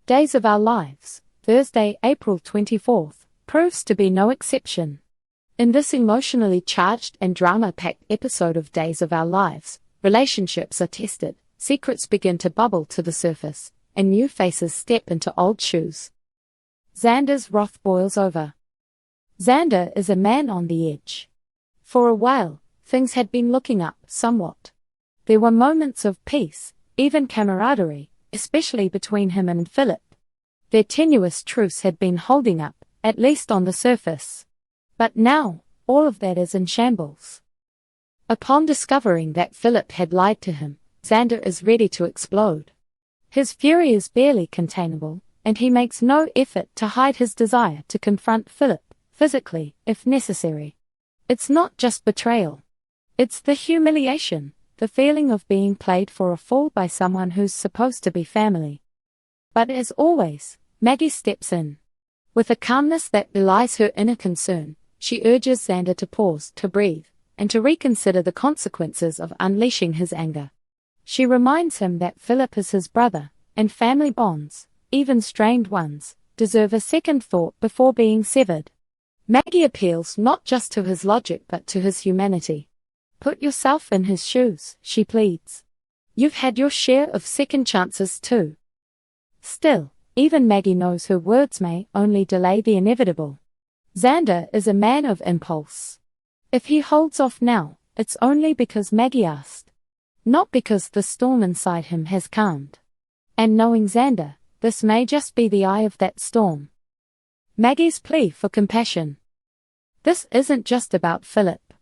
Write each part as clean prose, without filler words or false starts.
Days of Our Lives, Thursday, April 24th, proves to be no exception. In this emotionally charged and drama-packed episode of Days of Our Lives, relationships are tested, secrets begin to bubble to the surface, and new faces step into old shoes. Xander's wrath boils over. Xander is a man on the edge. For a while, things had been looking up somewhat. There were moments of peace, even camaraderie, especially between him and Philip. Their tenuous truce had been holding up, at least on the surface. But now, all of that is in shambles. Upon discovering that Philip had lied to him, Xander is ready to explode. His fury is barely containable, and he makes no effort to hide his desire to confront Philip, physically, if necessary. It's not just betrayal. It's the humiliation, the feeling of being played for a fool by someone who's supposed to be family. But as always, Maggie steps in. With a calmness that belies her inner concern, she urges Xander to pause, to breathe, and to reconsider the consequences of unleashing his anger. She reminds him that Philip is his brother, and family bonds, even strained ones, deserve a second thought before being severed. Maggie appeals not just to his logic but to his humanity. Put yourself in his shoes, she pleads. You've had your share of second chances too. Still, even Maggie knows her words may only delay the inevitable. Xander is a man of impulse. If he holds off now, it's only because Maggie asked. Not because the storm inside him has calmed. And knowing Xander, this may just be the eye of that storm. Maggie's plea for compassion. This isn't just about Philip.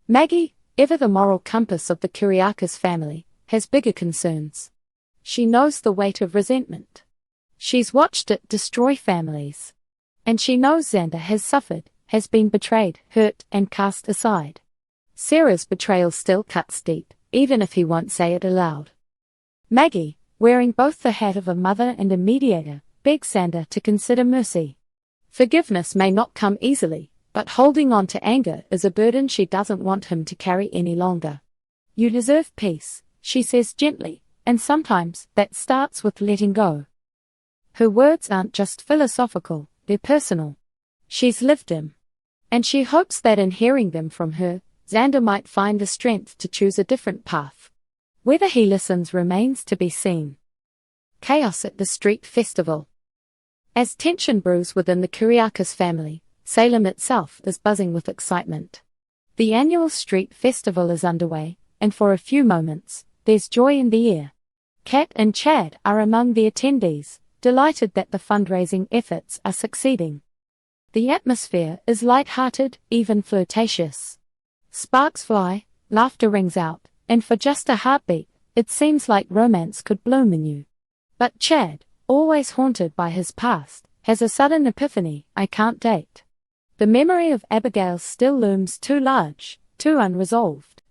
Maggie, ever the moral compass of the Kyriakis family, has bigger concerns. She knows the weight of resentment. She's watched it destroy families. And she knows Xander has suffered, has been betrayed, hurt, and cast aside. Sarah's betrayal still cuts deep, even if he won't say it aloud. Maggie, wearing both the hat of a mother and a mediator, begs Xander to consider mercy. Forgiveness may not come easily, but holding on to anger is a burden she doesn't want him to carry any longer. You deserve peace, she says gently, and sometimes that starts with letting go. Her words aren't just philosophical, they're personal. She's lived them. And she hopes that in hearing them from her, Xander might find the strength to choose a different path. Whether he listens remains to be seen. Chaos at the street festival. As tension brews within the Kyriakis family, Salem itself is buzzing with excitement. The annual street festival is underway, and for a few moments, there's joy in the air. Kat and Chad are among the attendees, delighted that the fundraising efforts are succeeding. The atmosphere is light-hearted, even flirtatious. Sparks fly, laughter rings out, and for just a heartbeat, it seems like romance could bloom anew. But Chad, always haunted by his past, has a sudden epiphany: I can't date. The memory of Abigail still looms too large, too unresolved.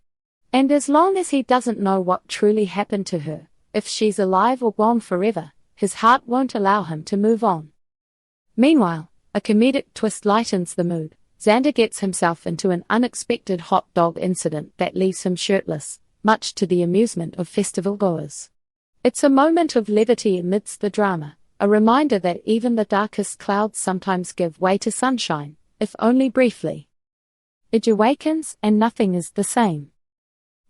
And as long as he doesn't know what truly happened to her, if she's alive or gone forever, his heart won't allow him to move on. Meanwhile, a comedic twist lightens the mood. Xander gets himself into an unexpected hot dog incident that leaves him shirtless, much to the amusement of festival goers. It's a moment of levity amidst the drama, a reminder that even the darkest clouds sometimes give way to sunshine, if only briefly. It awakens and nothing is the same.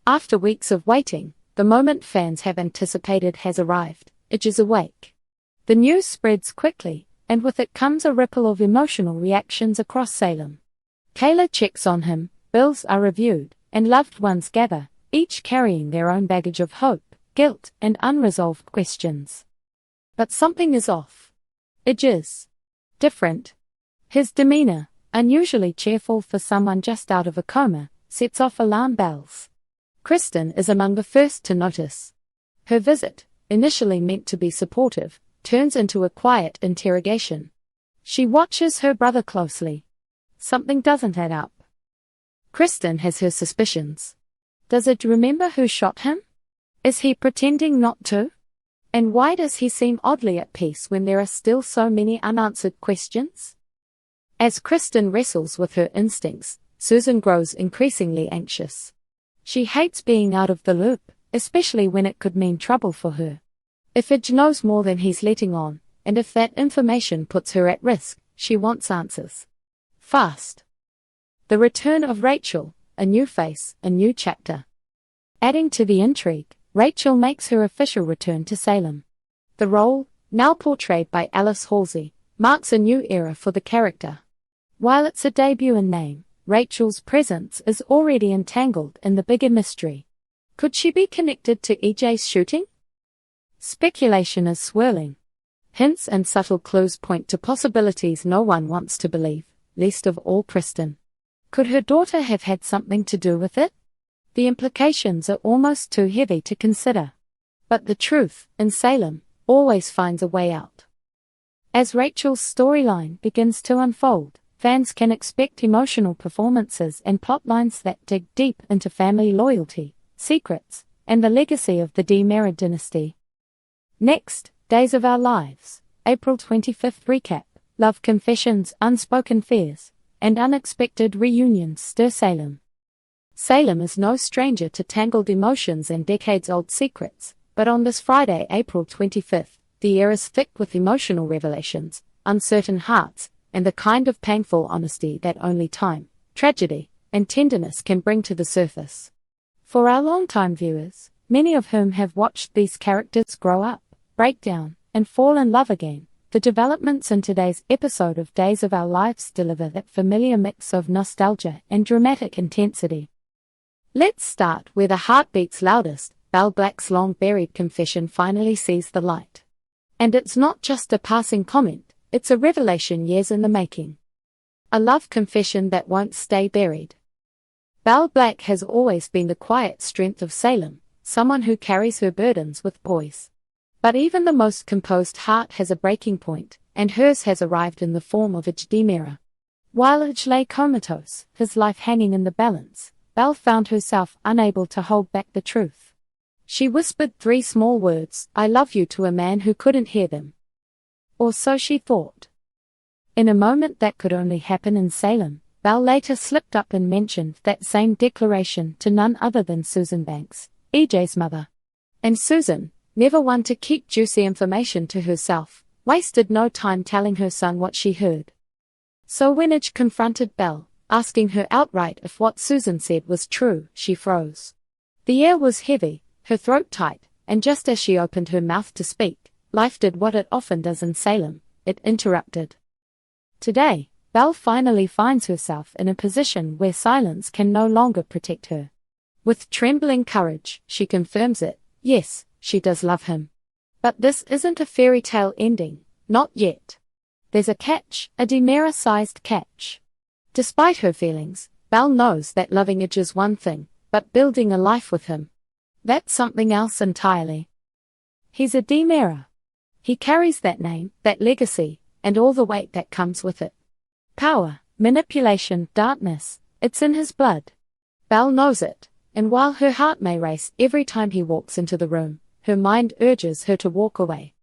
After weeks of waiting, the moment fans have anticipated has arrived. Edge is awake. The news spreads quickly, and with it comes a ripple of emotional reactions across Salem. Kayla checks on him, bills are reviewed, and loved ones gather, each carrying their own baggage of hope, guilt, and unresolved questions. But something is off. Edge is different. His demeanor, unusually cheerful for someone just out of a coma, sets off alarm bells. Kristen is among the first to notice. Her visit, initially meant to be supportive, turns into a quiet interrogation. She watches her brother closely. Something doesn't add up. Kristen has her suspicions. Does Edge remember who shot him? Is he pretending not to? And why does he seem oddly at peace when there are still so many unanswered questions? As Kristen wrestles with her instincts, Susan grows increasingly anxious. She hates being out of the loop, especially when it could mean trouble for her. If Edge knows more than he's letting on, and if that information puts her at risk, she wants answers. Fast. The return of Rachel, a new face, a new chapter. Adding to the intrigue, Rachel makes her official return to Salem. The role, now portrayed by Alice Halsey, marks a new era for the character. While it's a debut in name, Rachel's presence is already entangled in the bigger mystery. Could she be connected to EJ's shooting? Speculation is swirling. Hints and subtle clues point to possibilities no one wants to believe, least of all Kristen. Could her daughter have had something to do with it? The implications are almost too heavy to consider. But the truth, in Salem, always finds a way out. As Rachel's storyline begins to unfold, fans can expect emotional performances and plotlines that dig deep into family loyalty, secrets, and the legacy of the DiMera dynasty. Next, Days of Our Lives, April 25th recap. Love confessions, unspoken fears, and unexpected reunions stir Salem. Salem is no stranger to tangled emotions and decades-old secrets, but on this Friday, April 25th, the air is thick with emotional revelations, uncertain hearts, and the kind of painful honesty that only time, tragedy, and tenderness can bring to the surface. For our longtime viewers, many of whom have watched these characters grow up, break down, and fall in love again, the developments in today's episode of Days of Our Lives deliver that familiar mix of nostalgia and dramatic intensity. Let's start where the heart beats loudest. Belle Black's long-buried confession finally sees the light. And it's not just a passing comment, it's a revelation years in the making. A love confession that won't stay buried. Belle Black has always been the quiet strength of Salem, someone who carries her burdens with poise. But even the most composed heart has a breaking point, and hers has arrived in the form of DiMera. While lay comatose, his life hanging in the balance, Belle found herself unable to hold back the truth. She whispered 3 small words, "I love you," to a man who couldn't hear them. Or so she thought. In a moment that could only happen in Salem, Belle later slipped up and mentioned that same declaration to none other than Susan Banks, EJ's mother. And Susan, never one to keep juicy information to herself, wasted no time telling her son what she heard. So when EJ confronted Belle, asking her outright if what Susan said was true, she froze. The air was heavy, her throat tight, and just as she opened her mouth to speak, life did what it often does in Salem, it interrupted. Today, Belle finally finds herself in a position where silence can no longer protect her. With trembling courage, she confirms it, yes, she does love him. But this isn't a fairy tale ending, not yet. There's a catch, a DiMera-sized catch. Despite her feelings, Belle knows that loving EJ is one thing, but building a life with him, that's something else entirely. He's a DiMera. He carries that name, that legacy, and all the weight that comes with it. Power, manipulation, darkness, it's in his blood. Belle knows it, and while her heart may race every time he walks into the room, her mind urges her to walk away.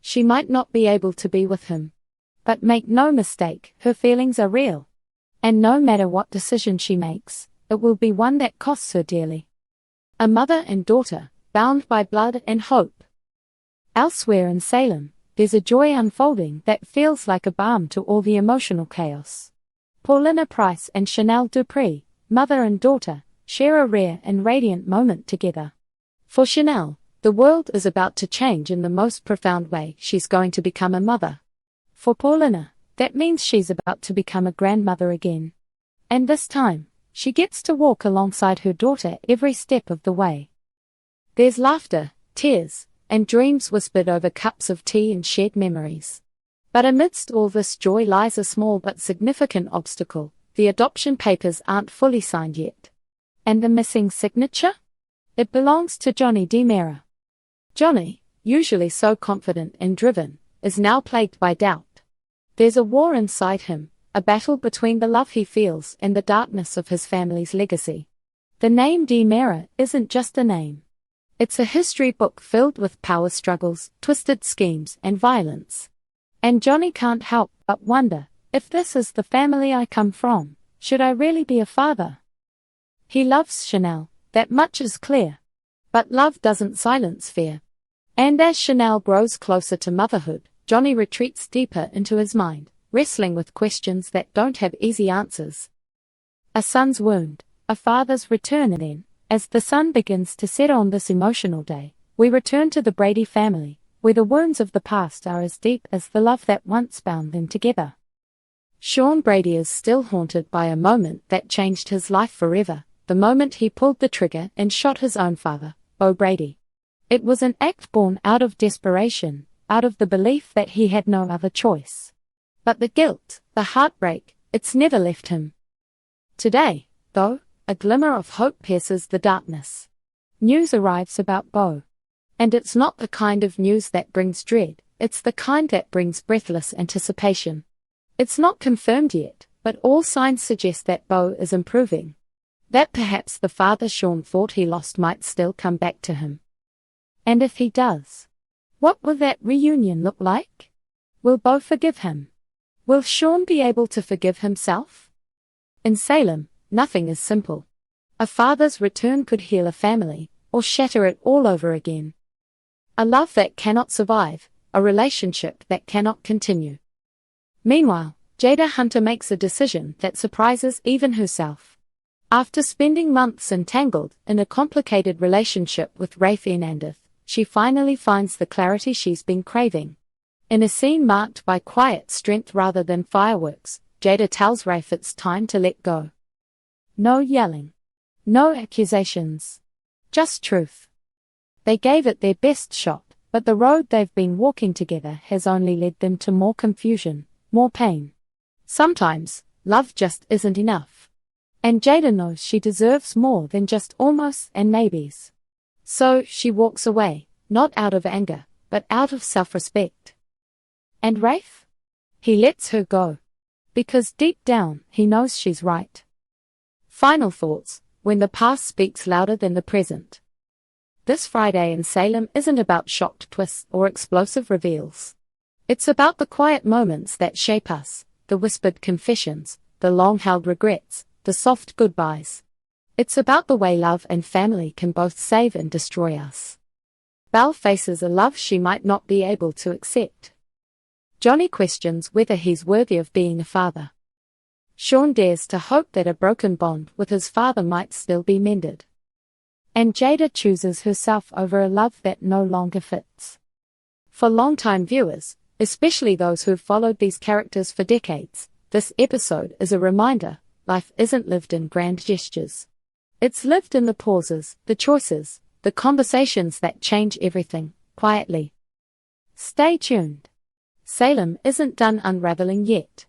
She might not be able to be with him. But make no mistake, her feelings are real. And no matter what decision she makes, it will be one that costs her dearly. A mother and daughter, bound by blood and hope. Elsewhere in Salem, there's a joy unfolding that feels like a balm to all the emotional chaos. Paulina Price and Chanel Dupree, mother and daughter, share a rare and radiant moment together. For Chanel, the world is about to change in the most profound way. She's going to become a mother. For Paulina, that means she's about to become a grandmother again. And this time, she gets to walk alongside her daughter every step of the way. There's laughter, tears, and dreams whispered over cups of tea and shared memories. But amidst all this joy lies a small but significant obstacle. The adoption papers aren't fully signed yet. And the missing signature? It belongs to Johnny DiMera. Johnny, usually so confident and driven, is now plagued by doubt. There's a war inside him, a battle between the love he feels and the darkness of his family's legacy. The name DiMera isn't just a name. It's a history book filled with power struggles, twisted schemes, and violence. And Johnny can't help but wonder, if this is the family I come from, should I really be a father? He loves Chanel, that much is clear. But love doesn't silence fear. And as Chanel grows closer to motherhood, Johnny retreats deeper into his mind, wrestling with questions that don't have easy answers. A son's wound, a father's return, and then, as the sun begins to set on this emotional day, we return to the Brady family, where the wounds of the past are as deep as the love that once bound them together. Sean Brady is still haunted by a moment that changed his life forever, the moment he pulled the trigger and shot his own father, Bo Brady. It was an act born out of desperation, out of the belief that he had no other choice. But the guilt, the heartbreak, it's never left him. Today, though, a glimmer of hope pierces the darkness. News arrives about Bo. And it's not the kind of news that brings dread, it's the kind that brings breathless anticipation. It's not confirmed yet, but all signs suggest that Bo is improving. That perhaps the father Sean thought he lost might still come back to him. And if he does, what will that reunion look like? Will Bo forgive him? Will Sean be able to forgive himself? In Salem, nothing is simple. A father's return could heal a family, or shatter it all over again. A love that cannot survive, a relationship that cannot continue. Meanwhile, Jada Hunter makes a decision that surprises even herself. After spending months entangled in a complicated relationship with Rafe Hernandez, she finally finds the clarity she's been craving. In a scene marked by quiet strength rather than fireworks, Jada tells Rafe it's time to let go. No yelling. No accusations. Just truth. They gave it their best shot, but the road they've been walking together has only led them to more confusion, more pain. Sometimes, love just isn't enough. And Jada knows she deserves more than just almost and maybes. So, she walks away, not out of anger, but out of self-respect. And Rafe? He lets her go. Because deep down, he knows she's right. Final thoughts, when the past speaks louder than the present. This Friday in Salem isn't about shocked twists or explosive reveals. It's about the quiet moments that shape us, the whispered confessions, the long-held regrets, the soft goodbyes. It's about the way love and family can both save and destroy us. Belle faces a love she might not be able to accept. Johnny questions whether he's worthy of being a father. Sean dares to hope that a broken bond with his father might still be mended. And Jada chooses herself over a love that no longer fits. For longtime viewers, especially those who've followed these characters for decades, this episode is a reminder: life isn't lived in grand gestures. It's lived in the pauses, the choices, the conversations that change everything, quietly. Stay tuned. Salem isn't done unraveling yet.